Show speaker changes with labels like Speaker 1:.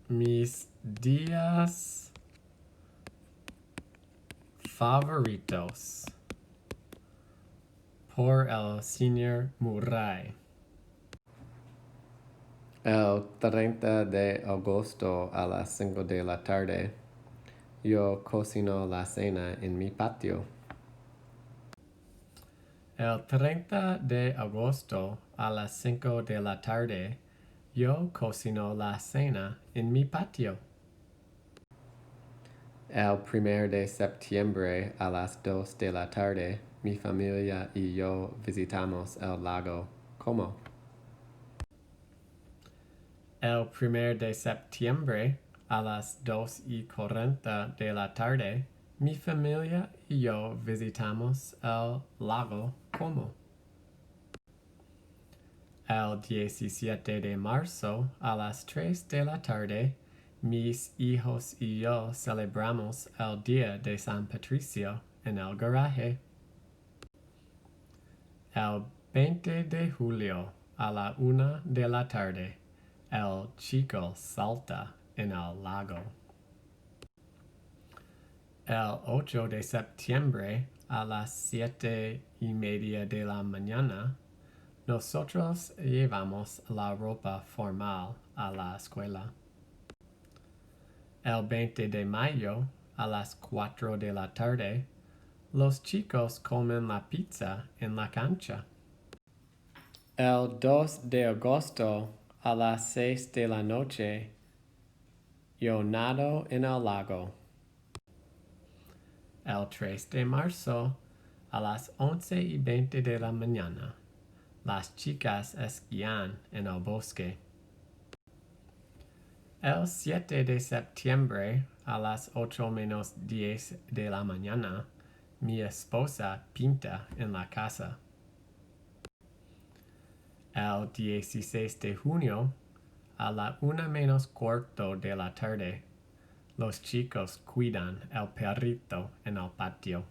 Speaker 1: Mis días favoritos por el señor Murray.
Speaker 2: El 30 de agosto a las 5 de la tarde, yo cocino la cena en mi patio.
Speaker 1: El 30 de agosto a las 5 de la tarde, yo cocino la cena en mi patio.
Speaker 2: El 1 de septiembre a las 2 de la tarde, mi familia y yo visitamos el lago Como.
Speaker 1: El 1 de septiembre a las 2:40 de la tarde, mi familia y yo visitamos el lago Como. El 17 de marzo a las 3 de la tarde, mis hijos y yo celebramos el Día de San Patricio en el garaje. El 20 de julio a la 1 de la tarde, el chico salta en el lago. El 8 de septiembre a las 7:30 de la mañana, nosotros llevamos la ropa formal a la escuela. El 20 de mayo a las 4 de la tarde, los chicos comen la pizza en la cancha. El 2 de agosto a las 6 de la noche, yo nado en el lago. El 3 de marzo a las 11:20 de la mañana, las chicas esquían en el bosque. El 7 de septiembre a las 8:10 de la mañana, mi esposa pinta en la casa. El 16 de junio a la 1:15 de la tarde, los chicos cuidan el perrito en el patio.